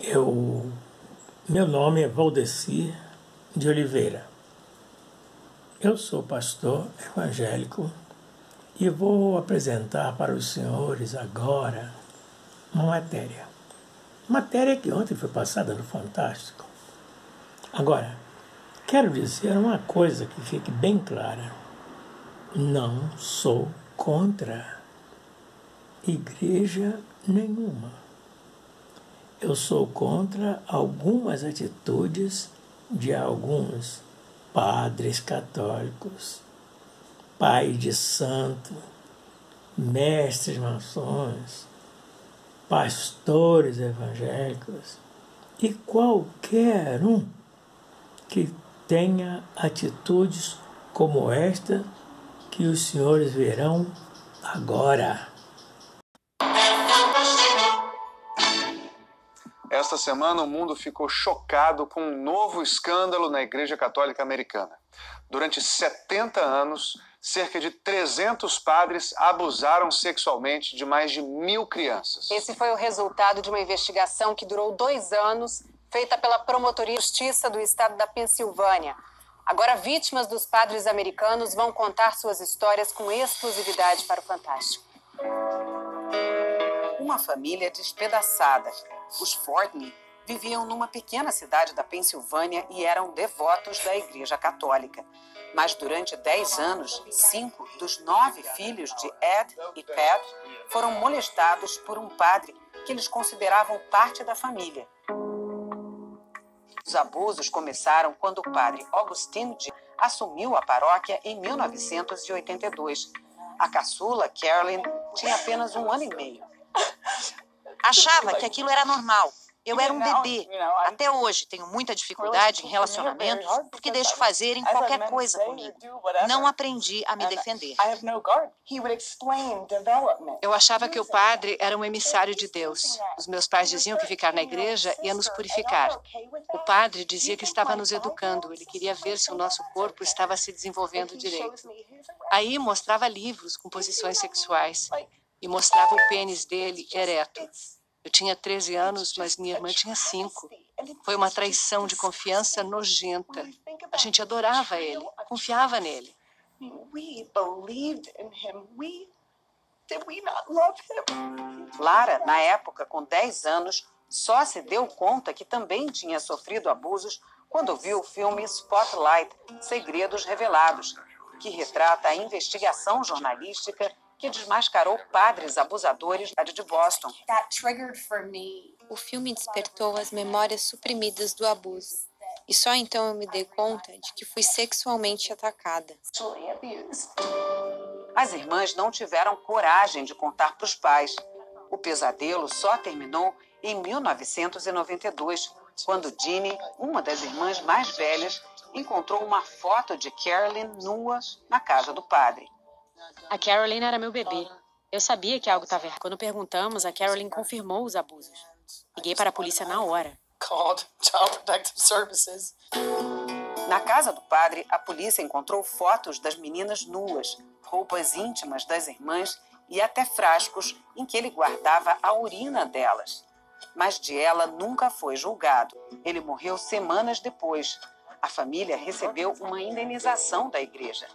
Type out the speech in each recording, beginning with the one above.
Eu, Meu nome é Valdecir de Oliveira. Eu sou pastor evangélico e vou apresentar para os senhores agora uma matéria. Matéria que ontem foi passada no Fantástico. Agora, quero dizer uma coisa que fique bem clara. Não sou contra igreja nenhuma. Eu sou contra algumas atitudes de alguns padres católicos, pais de santo, mestres maçons, pastores evangélicos e qualquer um que tenha atitudes como esta que os senhores verão agora. Esta semana o mundo ficou chocado com um novo escândalo na Igreja Católica Americana. Durante 70 anos, cerca de 300 padres abusaram sexualmente de mais de 1.000 crianças. Esse foi o resultado de uma investigação que durou 2 anos, feita pela Promotoria de Justiça do Estado da Pensilvânia. Agora, vítimas dos padres americanos vão contar suas histórias com exclusividade para o Fantástico. Uma família despedaçada. Os Fortney viviam numa pequena cidade da Pensilvânia e eram devotos da Igreja Católica. Mas durante 10 anos, 5 dos 9 filhos de Ed e Pat foram molestados por um padre que eles consideravam parte da família. Os abusos começaram quando o padre Augustine assumiu a paróquia em 1982. A caçula, Carolyn, tinha apenas 1 ano e meio. Achava que aquilo era normal. Eu era um bebê. Até hoje tenho muita dificuldade em relacionamentos porque deixo fazerem qualquer coisa comigo. Não aprendi a me defender. Eu achava que o padre era um emissário de Deus. Os meus pais diziam que ficar na igreja ia nos purificar. O padre dizia que estava nos educando. Ele queria ver se o nosso corpo estava se desenvolvendo direito. Aí mostrava livros com posições sexuais e mostrava o pênis dele ereto. Eu tinha 13 anos, mas minha irmã tinha 5. Foi uma traição de confiança nojenta. A gente adorava ele, confiava nele. Lara, na época, com 10 anos, só se deu conta que também tinha sofrido abusos quando viu o filme Spotlight, Segredos Revelados, que retrata a investigação jornalística que desmascarou padres abusadores da cidade de Boston. O filme despertou as memórias suprimidas do abuso. E só então eu me dei conta de que fui sexualmente atacada. As irmãs não tiveram coragem de contar para os pais. O pesadelo só terminou em 1992, quando Jeannie, uma das irmãs mais velhas, encontrou uma foto de Carolyn nua na casa do padre. A Carolyn era meu bebê. Eu sabia que algo estava errado. Quando perguntamos, a Carolyn confirmou os abusos. Liguei para a polícia na hora. Na casa do padre, a polícia encontrou fotos das meninas nuas, roupas íntimas das irmãs e até frascos em que ele guardava a urina delas. Mas de ela nunca foi julgado. Ele morreu semanas depois. A família recebeu uma indenização da igreja.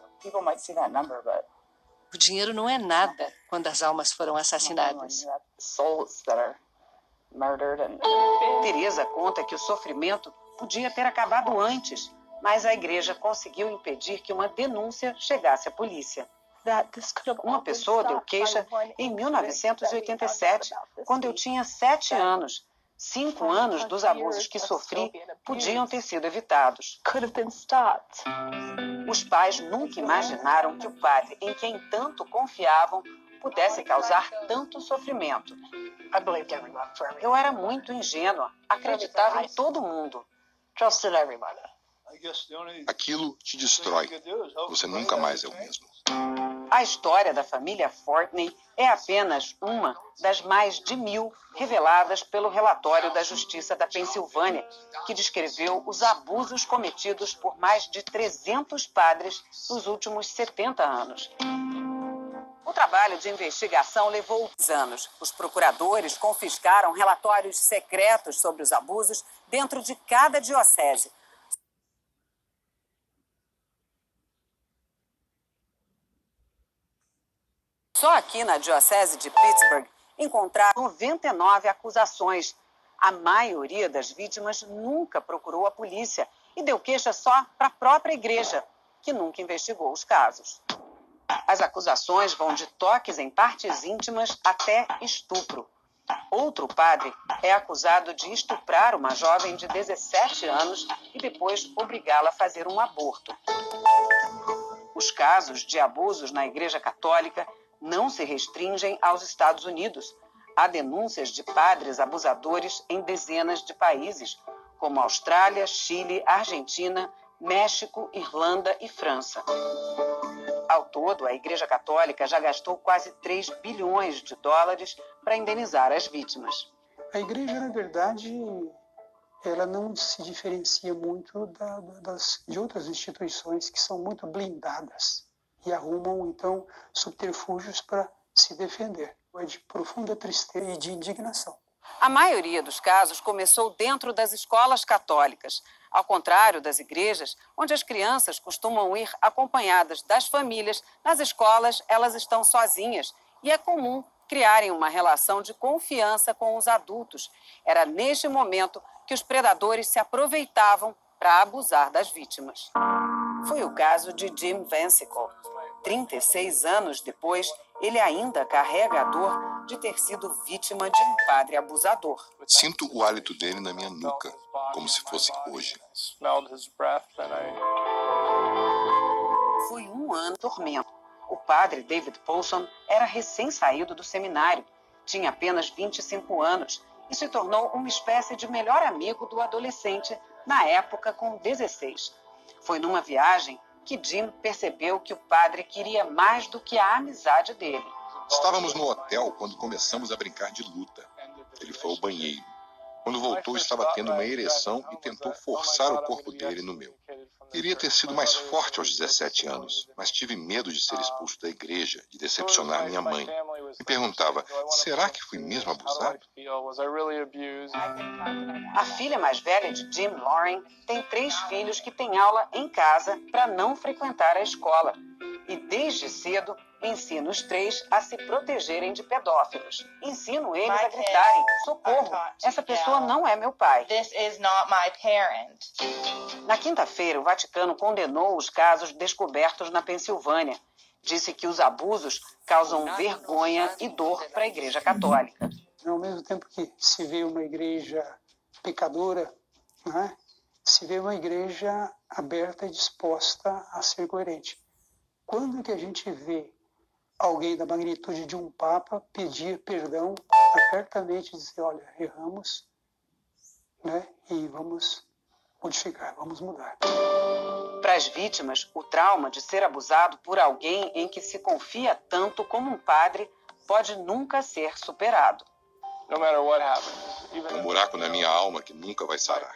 O dinheiro não é nada quando as almas foram assassinadas. Teresa conta que o sofrimento podia ter acabado antes, mas a igreja conseguiu impedir que uma denúncia chegasse à polícia. Uma pessoa deu queixa em 1987, quando eu tinha 7 anos. 5 anos dos abusos que sofri podiam ter sido evitados. Os pais nunca imaginaram que o padre em quem tanto confiavam pudesse causar tanto sofrimento. Eu era muito ingênua, acreditava em todo mundo. Aquilo te destrói. Você nunca mais é o mesmo. A história da família Fortney é apenas uma das mais de 1.000 reveladas pelo relatório da Justiça da Pensilvânia, que descreveu os abusos cometidos por mais de 300 padres nos últimos 70 anos. O trabalho de investigação levou anos. Os procuradores confiscaram relatórios secretos sobre os abusos dentro de cada diocese. Só aqui na diocese de Pittsburgh encontraram 99 acusações. A maioria das vítimas nunca procurou a polícia e deu queixa só para a própria igreja, que nunca investigou os casos. As acusações vão de toques em partes íntimas até estupro. Outro padre é acusado de estuprar uma jovem de 17 anos e depois obrigá-la a fazer um aborto. Os casos de abusos na Igreja Católica não se restringem aos Estados Unidos. Há denúncias de padres abusadores em dezenas de países, como Austrália, Chile, Argentina, México, Irlanda e França. Ao todo, a Igreja Católica já gastou quase 3 bilhões de dólares para indenizar as vítimas. A Igreja, na verdade, ela não se diferencia muito de outras instituições que são muito blindadas e arrumam, então, subterfúgios para se defender. É de profunda tristeza e de indignação. A maioria dos casos começou dentro das escolas católicas, ao contrário das igrejas, onde as crianças costumam ir acompanhadas das famílias. Nas escolas, elas estão sozinhas e é comum criarem uma relação de confiança com os adultos. Era neste momento que os predadores se aproveitavam para abusar das vítimas. Foi o caso de Jim Vensicle. 36 anos depois, ele ainda carrega a dor de ter sido vítima de um padre abusador. Sinto o hálito dele na minha nuca, como se fosse hoje. Foi um ano de tormento. O padre David Paulson era recém-saído do seminário, tinha apenas 25 anos e se tornou uma espécie de melhor amigo do adolescente, na época com 16. Foi numa viagem que Jim percebeu que o padre queria mais do que a amizade dele. Estávamos no hotel quando começamos a brincar de luta. Ele foi ao banheiro. Quando voltou, estava tendo uma ereção e tentou forçar o corpo dele no meu. Queria ter sido mais forte aos 17 anos, mas tive medo de ser expulso da igreja, de decepcionar minha mãe. Me perguntava, será que fui mesmo abusado? A filha mais velha de Jim, Lauren, tem 3 filhos que têm aula em casa para não frequentar a escola. E desde cedo ensino os 3 a se protegerem de pedófilos. Ensino eles a gritarem, socorro, essa pessoa não é meu pai. Na quinta-feira, o Vaticano condenou os casos descobertos na Pensilvânia. Disse que os abusos causam vergonha e dor para a Igreja Católica. Ao mesmo tempo que se vê uma igreja pecadora, né, se vê uma igreja aberta e disposta a ser coerente. Quando que a gente vê alguém da magnitude de um papa pedir perdão abertamente e dizer, olha, erramos, né, e vamos modificar, vamos mudar. Para as vítimas, o trauma de ser abusado por alguém em que se confia tanto como um padre pode nunca ser superado. Um buraco na minha alma que nunca vai sarar.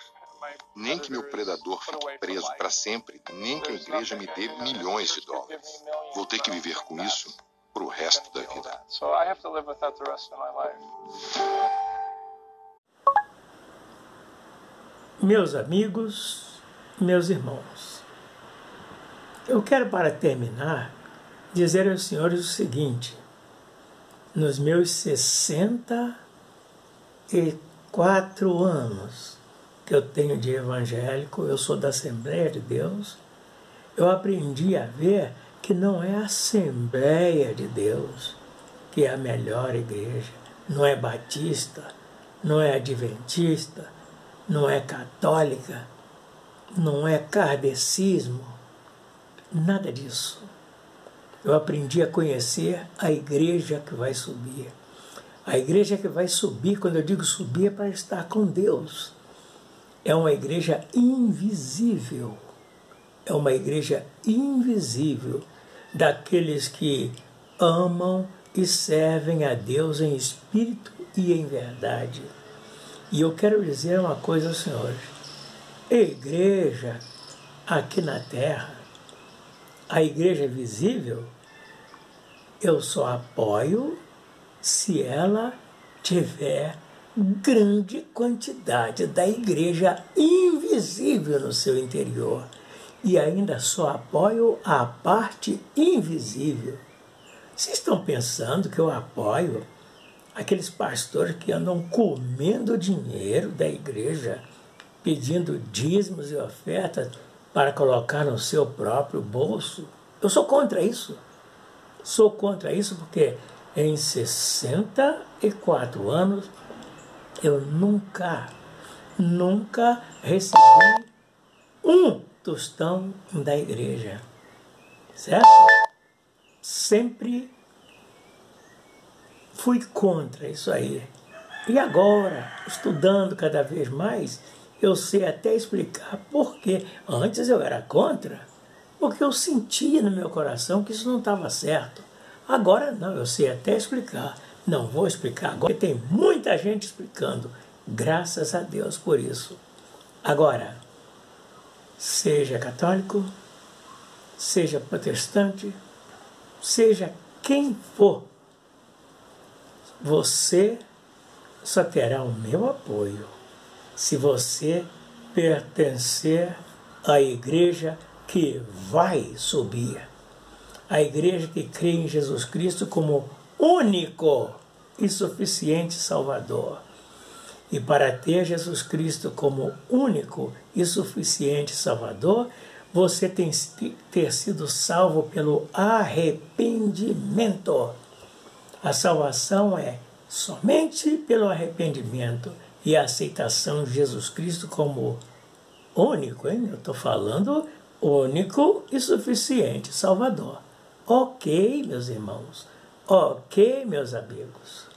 Nem que meu predador fique preso para sempre, nem que a igreja me dê milhões de dólares. Vou ter que viver com isso para o resto da vida. Meus amigos, meus irmãos, eu quero, para terminar, dizer aos senhores o seguinte: nos meus 64 anos que eu tenho de evangélico, eu sou da Assembleia de Deus, eu aprendi a ver que não é a Assembleia de Deus que é a melhor igreja, não é batista, não é adventista, não é católica, não é kardecismo, nada disso. Eu aprendi a conhecer a igreja que vai subir. A igreja que vai subir, quando eu digo subir, é para estar com Deus. É uma igreja invisível. É uma igreja invisível daqueles que amam e servem a Deus em espírito e em verdade. E eu quero dizer uma coisa aos senhores. A igreja aqui na terra, a igreja visível, Eu só apoio se ela tiver grande quantidade da igreja invisível no seu interior. E ainda só apoio a parte invisível. Vocês estão pensando que eu apoio aqueles pastores que andam comendo dinheiro da igreja, pedindo dízimos e ofertas para colocar no seu próprio bolso? Eu sou contra isso. Sou contra isso porque em 64 anos eu nunca recebi um tostão da igreja. Certo? Sempre fui contra isso aí. E agora, estudando cada vez mais, eu sei até explicar por quê. Antes eu era contra, porque eu sentia no meu coração que isso não estava certo. Agora não, eu sei até explicar. Não vou explicar agora, porque tem muita gente explicando. Graças a Deus por isso. Agora, seja católico, seja protestante, seja quem for, você só terá o meu apoio se você pertencer à igreja que vai subir. A igreja que crê em Jesus Cristo como único e suficiente Salvador. E para ter Jesus Cristo como único e suficiente Salvador, você tem que ter sido salvo pelo arrependimento. A salvação é somente pelo arrependimento e a aceitação de Jesus Cristo como único, hein? Eu estou falando único e suficiente Salvador. Ok, meus irmãos. Ok, meus amigos.